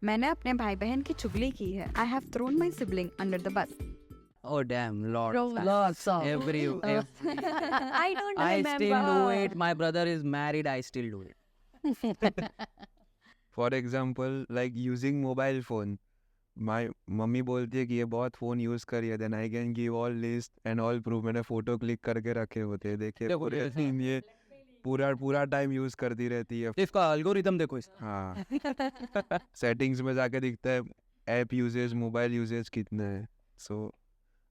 मैंने अपने भाई बहन की चुगली की है. I have thrown my sibling under the bus. Oh damn, lots. Lots of. Every I don't I remember. still do it. My brother is married. I still do it. For example like using mobile phone, my mummy बोलती है कि ये बहुत phone use करिए, then I can give all list and all proof. मैंने photo click करके रखे होते हैं, देखिए देखो, पूरे देखो। दिन ये पूरा टाइम यूज़ करती रहती है. इसका एल्गोरिथम देखो इसका. हाँ, सेटिंग्स में जाके दिखता है ऐप यूजेज, मोबाइल यूजेज कितना है. सो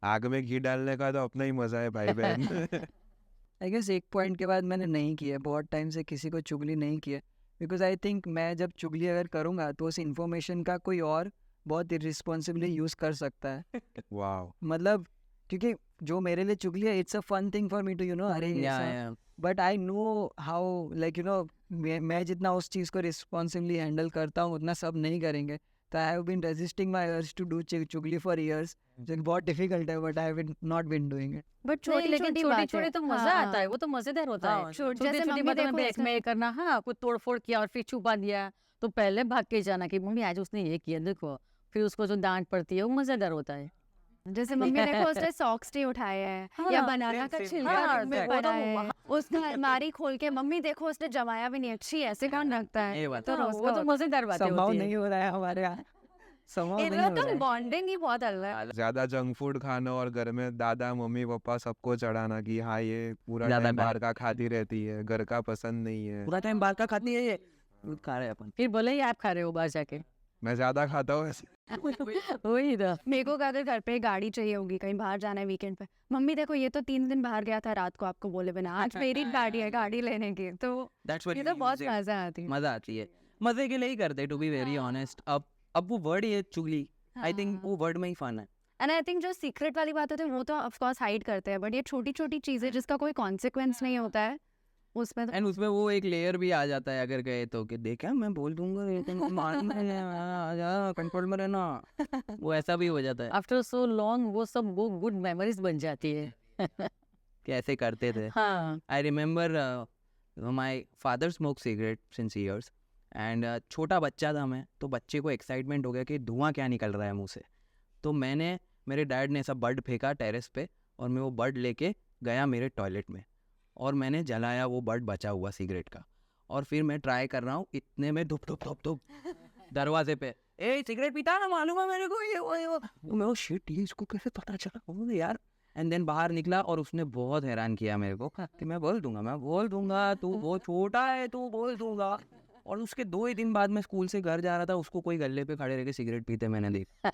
आग में घी डालने का तो अपना ही मज़ा है भाई बहन. आई गेस एक पॉइंट के बाद मैंने नहीं किया, बहुत टाइम से किसी को चुगली नहीं किया, बिकॉज आई थिंक मैं जब चुगली अगर करूँगा तो उस इन्फॉर्मेशन का कोई और बहुत इरिस्पॉन्सिबली यूज़ कर सकता है. वाओ. मतलब क्योंकि जो मेरे लिए चुगली है, it's a fun thing for me too अरे Yeah. But I know how like मैं जितना उस चीज़ को रिस्पॉन्सिबली हैंडल करता हूँ उतना सब नहीं करेंगे. तो I have been resisting my urge to do चुगली फॉर ईयर्स, जो कि बहुत डिफिकल्ट है, but I have not been doing it. But छोटी छोटी बात है. तो मजा आता है, वो तो मजेदार होता है. जैसे छोटी मम्मी बातों में देखो ब्लैकमेल करना, हाँ, कुछ तोड़फोड़ किया और फिर छुपा दिया, तो पहले भाग के जाना कि मम्मी आज उसने ये किया देखो, फिर उसको जो डांट पड़ती है वो मजेदार होता है. जैसे मम्मी देखो उसने सॉक्स नहीं उठाए हैं, या बनाना का छिलका हाँ, में वो तो पड़ा है, उसका अलमारी खोल के मम्मी देखो उसने जमाया भी नहीं, अच्छी ऐसे कौन रखता है. ये बात तो हाँ, रोज वो तो मजेदार बातें संभव होती है. नहीं हो रहा है हमारे यहाँ, संभव नहीं इनका हो रहा तो है. बॉन्डिंग ही बहुत अलग है. ज़्यादा जंक फूड खाना और घर में दादा मम्मी पापा सबको चढ़ाना कि हाँ ये पूरा ज़्यादा टाइम bad. बाहर का खाती रहती है, घर का पसंद नहीं है. पूरा टाइम बाहर का खाती है ये. दूध खा रहे हैं अपन. फिर बोले ये आप खा रहे हो बाहर जाके. मैं ज़्यादा खाता हूँ ऐसे. वही तो. मेरे को अगर घर पे गाड़ी चाहिए होगी, कहीं बाहर जाना है वीकेंड पे, मम्मी देखो ये तो 3 दिन बाहर गया था रात को आपको बोले बिना, आज मेरी गाड़ी है गाड़ी लेने की. तो That's what ये you तो बहुत use it. मजा आती है. मजा आती है, मजे के लिए ही करते, टू बी वेरी ऑनेस्ट. अब वो वर्ड ये चुगली, आई थिंक वो वर्ड में ही फन है. एंड आई थिंक जो सीक्रेट वाली बात होती है वो तो ऑफ कोर्स हाइड करते हैं, बट ये छोटी छोटी चीजें जिसका कोई कॉन्सिक्वेंस नहीं होता है उसमें तो एंड उसमें वो एक लेयर भी आ जाता है अगर गए तो, कि देखा मैं बोल दूंगा कंट्रोल में रहना. वो ऐसा भी हो जाता है आफ्टर सो लॉन्ग वो सब वो गुड मेमोरीज बन जाती है. कि ऐसे करते थे. हाँ. I remember my father smoke cigarette since years, and छोटा बच्चा था मैं, तो बच्चे को एक्साइटमेंट हो गया कि धुआं क्या निकल रहा है मुँह से. तो मेरे डैड ने ऐसा बर्ड फेंका टेरेस पे, और मैं वो बर्ड लेके गया मेरे टॉयलेट में, और मैंने जलाया वो बर्ड बचा हुआ सिगरेट का. और फिर मैं ट्राई कर रहा हूँ, इतने में धुप धुप धुप धुप दरवाजे पे, ए सिगरेट पीता ना, मालूम है मेरे को ये वो. तो मैं शिट, ये इसको कैसे पता चला. बोले यार. एंड देन बाहर निकला और उसने बहुत हैरान किया मेरे को कि मैं बोल दूंगा तू वो छोटा है, तू बोल दूंगा. और उसके 2 ही दिन बाद मैं स्कूल से घर जा रहा था, उसको कोई गल्ले पे खड़े रह के सिगरेट पीते मैंने देखा.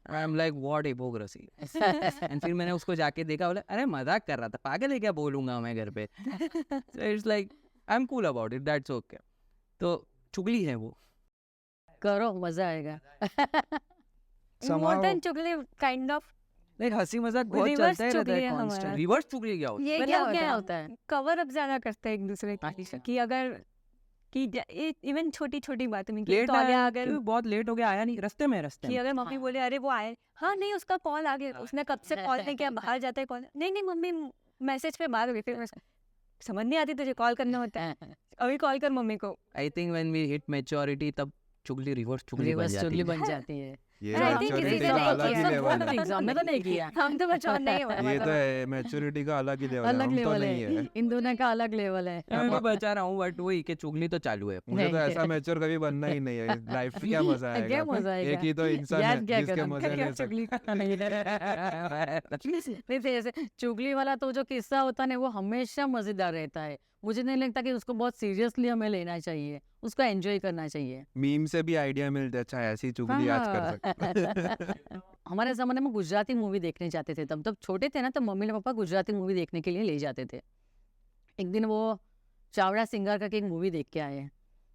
I am like what hypocrisy. And फिर मैंने उसको जाके देखा, बोले अरे मजाक कर रहा था, पागल है क्या, बोलूंगा मैं घर पे. So it's like I am cool about it, that's okay. तो चुगली है वो. करो मजा आएगा. मोर देन चुगली काइंड ऑफ लाइक हंसी मजाक बहुत Reverse चलता ही रहता चुगली है है constant. हमारा. रिवर्स चुगली क्या होता है? ये मतलब क्या क्या होता होता है, है? कवर अप ज्यादा करते हैं एक दूसरे अच्छा. की अगर कि इवन छोटी छोटी बातों में कि लेट तौलिया आया, अगर बहुत लेट हो गया, आया नहीं, रास्ते में कि अगर मम्मी बोले अरे वो आए, हाँ नहीं उसका कॉल आ गया, उसने कब से कॉल नहीं किया, बाहर जाता है कॉल, नहीं मम्मी मैसेज पे बात हो गई, फिर मैं समझ नहीं आती तुझे कॉल करना होता है, अभी कॉल कर मम्मी को. I think when we hit maturity तब चुगली रिवर्स चुगली बन रिवर्स जाती चुगली है. बन जाती है. ये I think maturity किसी ने का नहीं अलग ही किया. लेवल है. एग्जाम में तो नहीं किया. हम तो बच्चों नहीं हो ये तो है, मैच्योरिटी का अलग ही लेवल है, अलग हम तो लेवल नहीं है, है. इन दोनों का अलग लेवल है. मैं भी बचा रहा हूँ, बट वही कि चुगली तो चालू है. मुझे तो नहीं. ऐसा मैच्योर कभी बनना ही नहीं है. लाइफ में क्या मजा क्या आएगा. मजा आएगा. एक ही तो इंसान याद है क्या जिसके कदम, मजे क्या ले सकते. नहीं फिर ऐसे चुगली वाला तो जो किस्सा होता है ना वो हमेशा मजेदार रहता है. मुझे नहीं लगता कि उसको बहुत सीरियसली हमें लेना चाहिए, उसको एंजॉय करना चाहिए. मीम से भी आइडिया मिलता है, अच्छा ऐसी चुगली आज कर सकते. हमारे ज़माने में गुजराती मूवी देखने जाते थे, तब छोटे थे ना, तो मम्मी और पापा गुजराती मूवी देखने के लिए ले जाते थे. एक दिन वो चावड़ा सिंगर का एक मूवी देख के आए,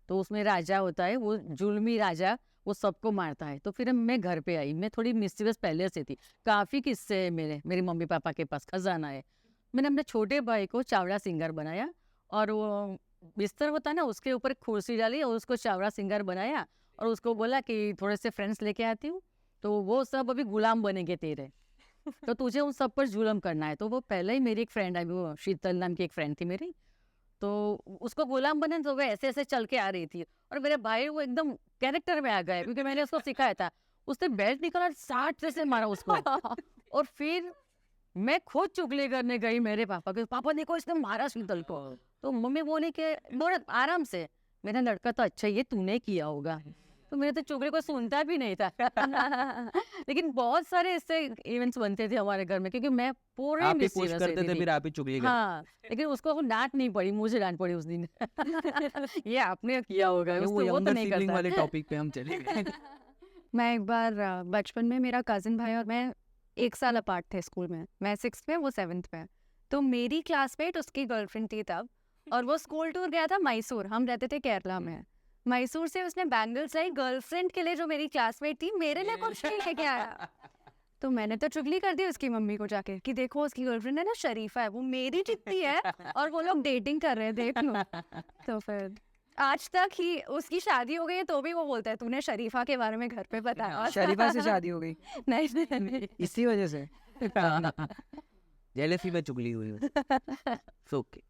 तो उसमें राजा होता है, वो जुल्मी राजा, वो सबको मारता है. तो फिर मैं घर पे आई, मैं थोड़ी मिस्टीवियस पहले से थी, काफ़ी किस्से है मेरे मम्मी पापा के पास, खजाना है. मैंने अपने छोटे भाई को चावड़ा सिंगर बनाया, और वो बिस्तर होता है ना उसके ऊपर कुर्सी डाली और उसको चावड़ा सिंगर बनाया, और उसको बोला कि थोड़े से फ्रेंड्स लेके आती हूँ, तो वो सब अभी गुलाम बनेंगे तेरे, तो तुझे उन सब पर जुल्म करना है. तो वो पहले ही मेरी एक फ्रेंड आई, वो शीतल नाम की एक फ्रेंड थी मेरी, तो उसको गुलाम बनने तो वो ऐसे ऐसे चल के आ रही थी, और मेरे भाई वो एकदम कैरेक्टर में आ गए क्योंकि मैंने उसको सिखाया था। उसने बेल्ट निकाला 60 से मारा उसको और फिर मैं खुद चुगली करने गई मेरे पापा के, पापा देखो इसने मारा शीतल को। तो मम्मी बोले कि बहुत आराम से, मेरा लड़का तो अच्छा ये तूने किया होगा। तो मेरे तो चुगली को सुनता भी नहीं था लेकिन बहुत सारे ऐसे इवेंट्स बनते थे हमारे घर में क्योंकि मैं पूरे आप ही पुश mischievous करते रहती थे, थी। फिर आप ही चुगली करते। हाँ, लेकिन उसको डांट नहीं पड़ी, मुझे डांट पड़ी उस दिन ये आपने किया होगा, ये वो वो तो यंगर नहीं सिबलिंग करता। वाले टॉपिक पे हम चले गए। मैं एक बार बचपन में मेरा कज़न भाई और मैं 1 साल अपार्ट थे स्कूल में। मैं 6th में, वो 7th में। तो मेरी क्लासमेट उसकी गर्लफ्रेंड थी तब, और वो स्कूल टूर गया था मैसूर। हम रहते थे केरला में। मैसूर से उसने बैंगल्स लाई गर्लफ्रेंड के लिए, जो मेरी क्लासमेट थी, मेरे लिए कुछ नहीं लेके आया। तो मैंने तो चुगली कर दी उसकी मम्मी को जाके कि देखो उसकी गर्लफ्रेंड है ना, शरीफा है, वो मेरी जितनी है और वो लोग डेटिंग कर रहे हैं, देख लो। तो फिर आज तक ही उसकी शादी हो गई है तो भी वो बोलता है तूने शरीफा के बारे में घर पे बताया। शरीफा से शादी हो गई नहीं नहीं इसी वजह से। जेलसी में चुगली हुई। ओके।